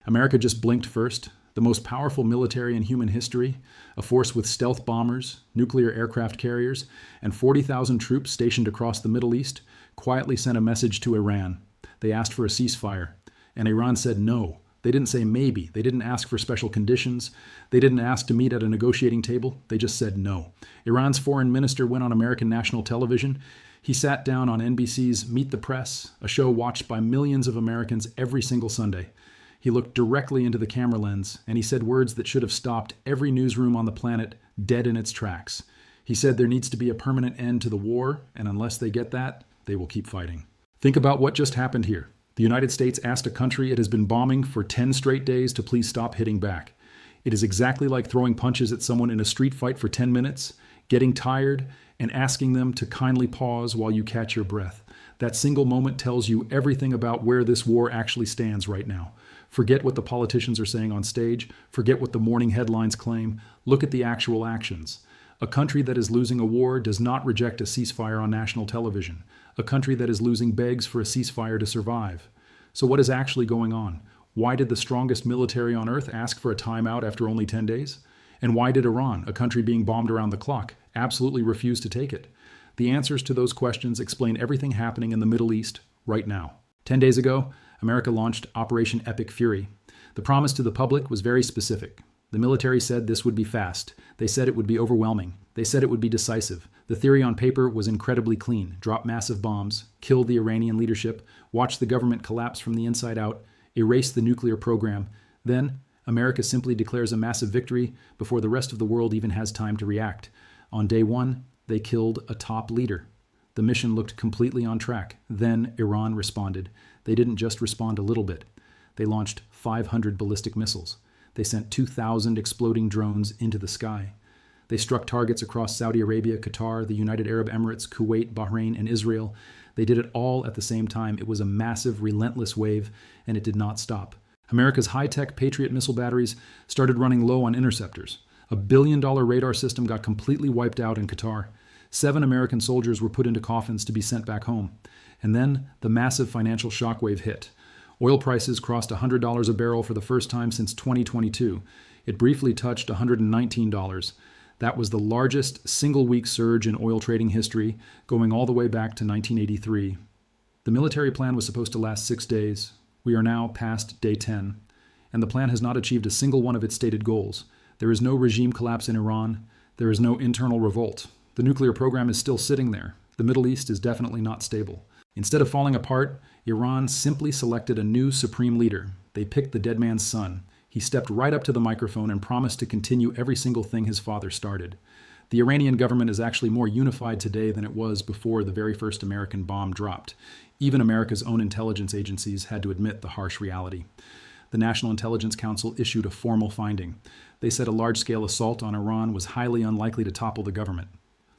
America just blinked first. The most powerful military in human history, a force with stealth bombers, nuclear aircraft carriers, and 40,000 troops stationed across the Middle East, quietly sent a message to Iran. They asked for a ceasefire, and Iran said no. They didn't say maybe. They didn't ask for special conditions. They didn't ask to meet at a negotiating table. They just said no. Iran's foreign minister went on American national television. He sat down on NBC's Meet the Press, a show watched by millions of Americans every single Sunday. He looked directly into the camera lens, and he said words that should have stopped every newsroom on the planet dead in its tracks. He said there needs to be a permanent end to the war, and unless they get that, they will keep fighting. Think about what just happened here. The United States asked a country it has been bombing for 10 straight days to please stop hitting back. It is exactly like throwing punches at someone in a street fight for 10 minutes, getting tired, and asking them to kindly pause while you catch your breath. That single moment tells you everything about where this war actually stands right now. Forget what the politicians are saying on stage. Forget what the morning headlines claim. Look at the actual actions. A country that is losing a war does not reject a ceasefire on national television. A country that is losing begs for a ceasefire to survive. So what is actually going on? Why did the strongest military on earth ask for a timeout after only 10 days? And why did Iran, a country being bombed around the clock, absolutely refuse to take it? The answers to those questions explain everything happening in the Middle East right now. 10 days ago, America launched Operation Epic Fury. The promise to the public was very specific. The military said this would be fast. They said it would be overwhelming. They said it would be decisive. The theory on paper was incredibly clean. Drop massive bombs, kill the Iranian leadership, watch the government collapse from the inside out, erase the nuclear program. Then, America simply declares a massive victory before the rest of the world even has time to react. On day one, they killed a top leader. The mission looked completely on track. Then Iran responded. They didn't just respond a little bit. They launched 500 ballistic missiles. They sent 2,000 exploding drones into the sky. They struck targets across Saudi Arabia, Qatar, the United Arab Emirates, Kuwait, Bahrain, and Israel. They did it all at the same time. It was a massive, relentless wave, and it did not stop. America's high-tech Patriot missile batteries started running low on interceptors. $1 billion radar system got completely wiped out in Qatar. 7 American soldiers were put into coffins to be sent back home. And then the massive financial shockwave hit. Oil prices crossed $100 a barrel for the first time since 2022. It briefly touched $119. That was the largest single-week surge in oil trading history, going all the way back to 1983. The military plan was supposed to last 6 days. We are now past day 10, and the plan has not achieved a single one of its stated goals. There is no regime collapse in Iran. There is no internal revolt. The nuclear program is still sitting there. The Middle East is definitely not stable. Instead of falling apart, Iran simply selected a new supreme leader. They picked the dead man's son. He stepped right up to the microphone and promised to continue every single thing his father started. The Iranian government is actually more unified today than it was before the very first American bomb dropped. Even America's own intelligence agencies had to admit the harsh reality. The National Intelligence Council issued a formal finding. They said a large-scale assault on Iran was highly unlikely to topple the government.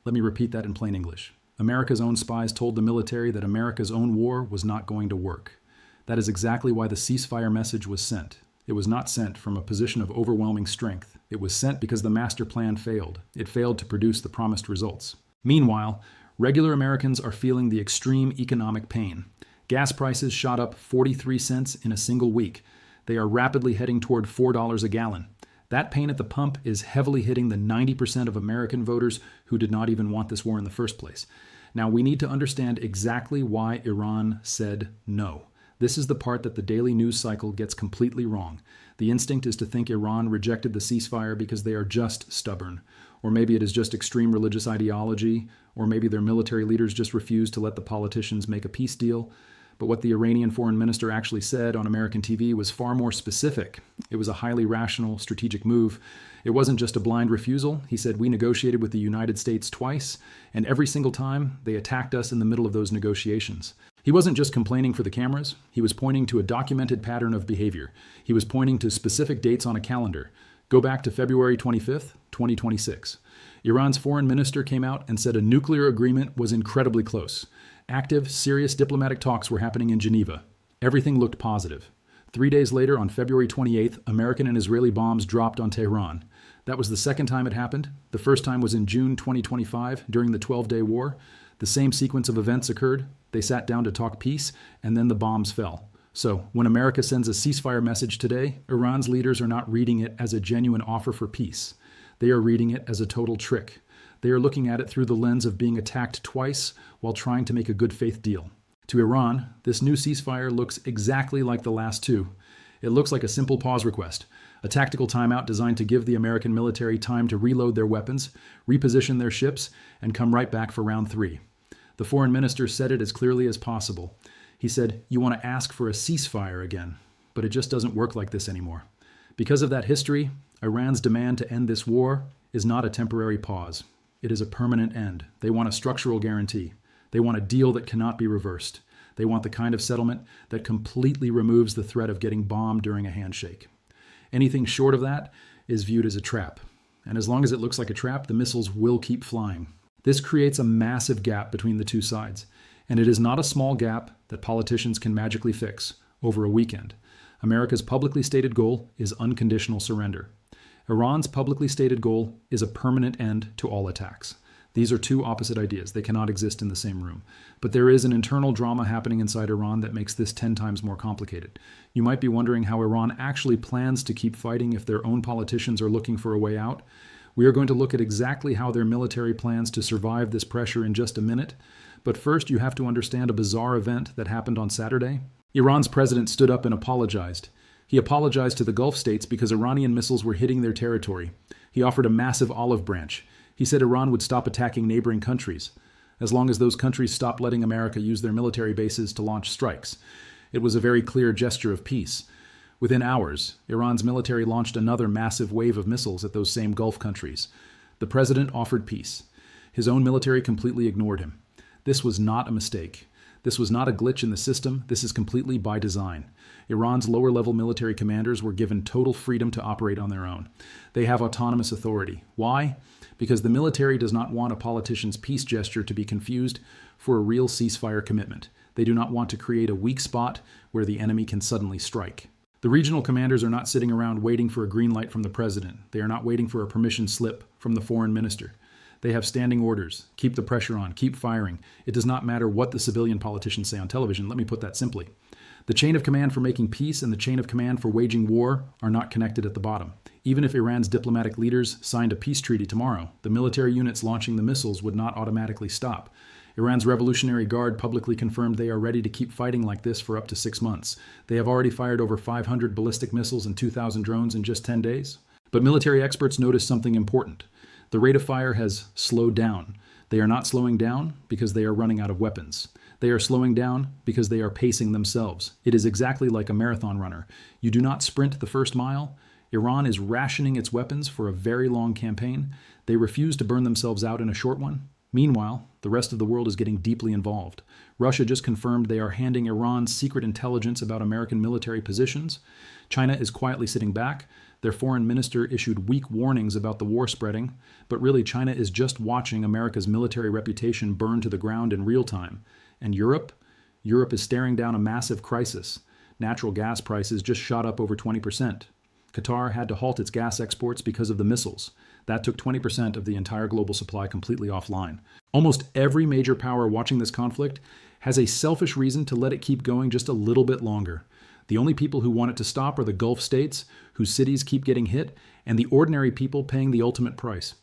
Let me repeat that in plain English. America's own spies told the military that America's own war was not going to work. That is exactly why the ceasefire message was sent. It was not sent from a position of overwhelming strength. It was sent because the master plan failed. It failed to produce the promised results. Meanwhile, regular Americans are feeling the extreme economic pain. Gas prices shot up 43 cents in a single week. They are rapidly heading toward $4 a gallon. That pain at the pump is heavily hitting the 90% of American voters who did not even want this war in the first place. Now, we need to understand exactly why Iran said no. This is the part that the daily news cycle gets completely wrong. The instinct is to think Iran rejected the ceasefire because they are just stubborn. Or maybe it is just extreme religious ideology, or maybe their military leaders just refused to let the politicians make a peace deal. But what the Iranian foreign minister actually said on American TV was far more specific. It was a highly rational, strategic move. It wasn't just a blind refusal. He said, we negotiated with the United States twice, and every single time they attacked us in the middle of those negotiations. He wasn't just complaining for the cameras. He was pointing to a documented pattern of behavior. He was pointing to specific dates on a calendar. Go back to February 25th, 2026. Iran's foreign minister came out and said a nuclear agreement was incredibly close. Active, serious diplomatic talks were happening in Geneva. Everything looked positive. 3 days later, on February 28th, American and Israeli bombs dropped on Tehran. That was the second time it happened. The first time was in June 2025, during the 12-day war. The same sequence of events occurred. They sat down to talk peace, and then the bombs fell. So, when America sends a ceasefire message today, Iran's leaders are not reading it as a genuine offer for peace. They are reading it as a total trick. They are looking at it through the lens of being attacked twice while trying to make a good faith deal. To Iran, this new ceasefire looks exactly like the last two. It looks like a simple pause request, a tactical timeout designed to give the American military time to reload their weapons, reposition their ships, and come right back for round 3. The foreign minister said it as clearly as possible. He said, "You want to ask for a ceasefire again," but it just doesn't work like this anymore. Because of that history, Iran's demand to end this war is not a temporary pause. It is a permanent end. They want a structural guarantee. They want a deal that cannot be reversed. They want the kind of settlement that completely removes the threat of getting bombed during a handshake. Anything short of that is viewed as a trap. And as long as it looks like a trap, the missiles will keep flying. This creates a massive gap between the two sides. And it is not a small gap that politicians can magically fix over a weekend. America's publicly stated goal is unconditional surrender. Iran's publicly stated goal is a permanent end to all attacks. These are two opposite ideas. They cannot exist in the same room. But there is an internal drama happening inside Iran that makes this 10 times more complicated. You might be wondering how Iran actually plans to keep fighting if their own politicians are looking for a way out. We are going to look at exactly how their military plans to survive this pressure in just a minute. But first, you have to understand a bizarre event that happened on Saturday. Iran's president stood up and apologized. He apologized to the Gulf states because Iranian missiles were hitting their territory. He offered a massive olive branch. He said Iran would stop attacking neighboring countries, as long as those countries stopped letting America use their military bases to launch strikes. It was a very clear gesture of peace. Within hours, Iran's military launched another massive wave of missiles at those same Gulf countries. The president offered peace. His own military completely ignored him. This was not a mistake. This was not a glitch in the system. This is completely by design. Iran's lower-level military commanders were given total freedom to operate on their own. They have autonomous authority. Why? Because the military does not want a politician's peace gesture to be confused for a real ceasefire commitment. They do not want to create a weak spot where the enemy can suddenly strike. The regional commanders are not sitting around waiting for a green light from the president. They are not waiting for a permission slip from the foreign minister. They have standing orders. Keep the pressure on. Keep firing. It does not matter what the civilian politicians say on television. Let me put that simply. The chain of command for making peace and the chain of command for waging war are not connected at the bottom. Even if Iran's diplomatic leaders signed a peace treaty tomorrow, the military units launching the missiles would not automatically stop. Iran's Revolutionary Guard publicly confirmed they are ready to keep fighting like this for up to 6 months. They have already fired over 500 ballistic missiles and 2,000 drones in just 10 days. But military experts noticed something important. The rate of fire has slowed down. They are not slowing down because they are running out of weapons. They are slowing down because they are pacing themselves. It is exactly like a marathon runner. You do not sprint the first mile. Iran is rationing its weapons for a very long campaign. They refuse to burn themselves out in a short one. Meanwhile, the rest of the world is getting deeply involved. Russia just confirmed they are handing Iran secret intelligence about American military positions. China is quietly sitting back. Their foreign minister issued weak warnings about the war spreading, but really China is just watching America's military reputation burn to the ground in real time. And Europe? Europe is staring down a massive crisis. Natural gas prices just shot up over 20%. Qatar had to halt its gas exports because of the missiles. That took 20% of the entire global supply completely offline. Almost every major power watching this conflict has a selfish reason to let it keep going just a little bit longer. The only people who want it to stop are the Gulf states, whose cities keep getting hit, and the ordinary people paying the ultimate price.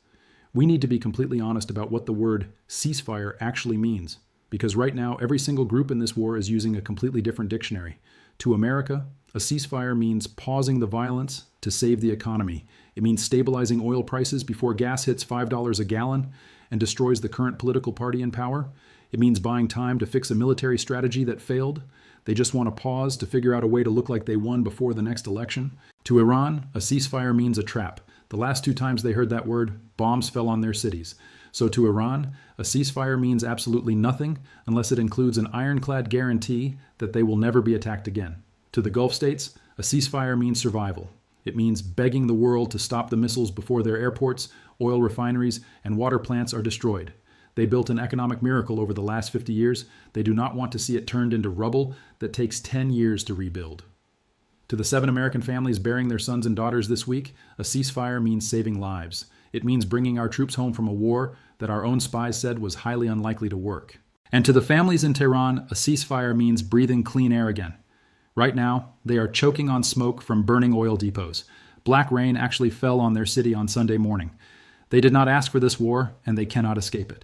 We need to be completely honest about what the word ceasefire actually means, because right now every single group in this war is using a completely different dictionary. To America, a ceasefire means pausing the violence to save the economy. It means stabilizing oil prices before gas hits $5 a gallon and destroys the current political party in power. It means buying time to fix a military strategy that failed. They just want to pause to figure out a way to look like they won before the next election. To Iran, a ceasefire means a trap. The last 2 times they heard that word, bombs fell on their cities. So to Iran, a ceasefire means absolutely nothing unless it includes an ironclad guarantee that they will never be attacked again. To the Gulf states, a ceasefire means survival. It means begging the world to stop the missiles before their airports, oil refineries, and water plants are destroyed. They built an economic miracle over the last 50 years. They do not want to see it turned into rubble that takes 10 years to rebuild. To the 7 American families burying their sons and daughters this week, a ceasefire means saving lives. It means bringing our troops home from a war that our own spies said was highly unlikely to work. And to the families in Tehran, a ceasefire means breathing clean air again. Right now, they are choking on smoke from burning oil depots. Black rain actually fell on their city on Sunday morning. They did not ask for this war, and they cannot escape it.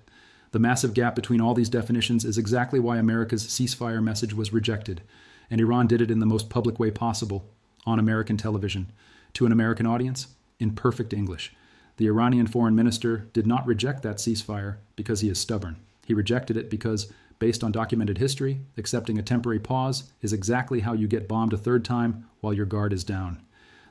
The massive gap between all these definitions is exactly why America's ceasefire message was rejected, and Iran did it in the most public way possible, on American television, to an American audience, in perfect English. The Iranian foreign minister did not reject that ceasefire because he is stubborn. He rejected it because, based on documented history, accepting a temporary pause is exactly how you get bombed a third time while your guard is down.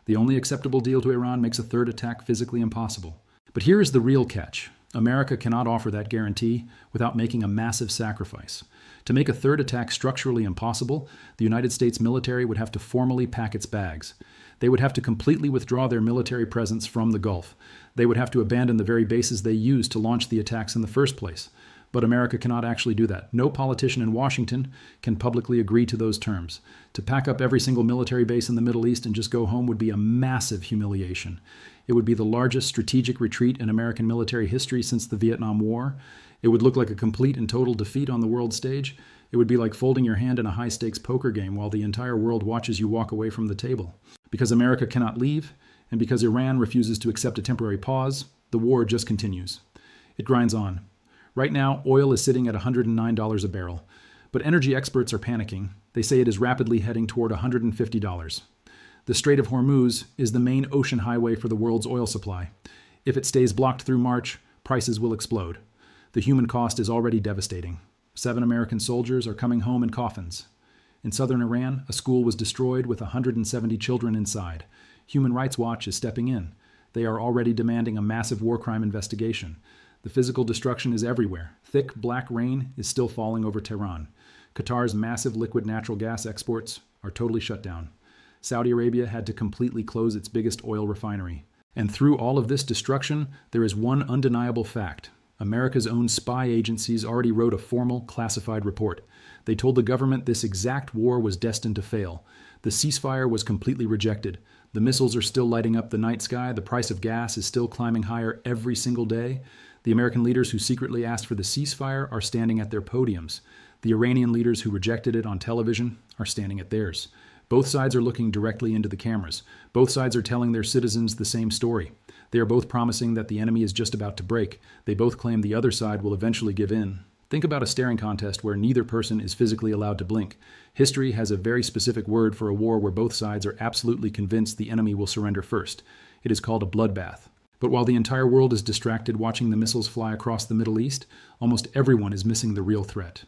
The only acceptable deal to Iran makes a third attack physically impossible. But here is the real catch. America cannot offer that guarantee without making a massive sacrifice. To make a third attack structurally impossible, the United States military would have to formally pack its bags. They would have to completely withdraw their military presence from the Gulf. They would have to abandon the very bases they used to launch the attacks in the first place. But America cannot actually do that. No politician in Washington can publicly agree to those terms. To pack up every single military base in the Middle East and just go home would be a massive humiliation. It would be the largest strategic retreat in American military history since the Vietnam War. It would look like a complete and total defeat on the world stage. It would be like folding your hand in a high-stakes poker game while the entire world watches you walk away from the table. Because America cannot leave, and because Iran refuses to accept a temporary pause, the war just continues. It grinds on. Right now, oil is sitting at $109 a barrel, but energy experts are panicking. They say it is rapidly heading toward $150. The Strait of Hormuz is the main ocean highway for the world's oil supply. If it stays blocked through March, prices will explode. The human cost is already devastating. 7 American soldiers are coming home in coffins. In southern Iran, a school was destroyed with 170 children inside. Human Rights Watch is stepping in. They are already demanding a massive war crime investigation. The physical destruction is everywhere. Thick, black rain is still falling over Tehran. Qatar's massive liquid natural gas exports are totally shut down. Saudi Arabia had to completely close its biggest oil refinery. And through all of this destruction, there is one undeniable fact. America's own spy agencies already wrote a formal, classified report. They told the government this exact war was destined to fail. The ceasefire was completely rejected. The missiles are still lighting up the night sky. The price of gas is still climbing higher every single day. The American leaders who secretly asked for the ceasefire are standing at their podiums. The Iranian leaders who rejected it on television are standing at theirs. Both sides are looking directly into the cameras. Both sides are telling their citizens the same story. They are both promising that the enemy is just about to break. They both claim the other side will eventually give in. Think about a staring contest where neither person is physically allowed to blink. History has a very specific word for a war where both sides are absolutely convinced the enemy will surrender first. It is called a bloodbath. But while the entire world is distracted watching the missiles fly across the Middle East, almost everyone is missing the real threat.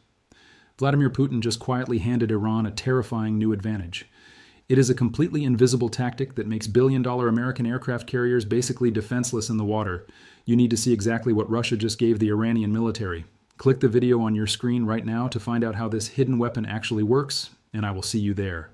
Vladimir Putin just quietly handed Iran a terrifying new advantage. It is a completely invisible tactic that makes billion-dollar American aircraft carriers basically defenseless in the water. You need to see exactly what Russia just gave the Iranian military. Click the video on your screen right now to find out how this hidden weapon actually works, and I will see you there.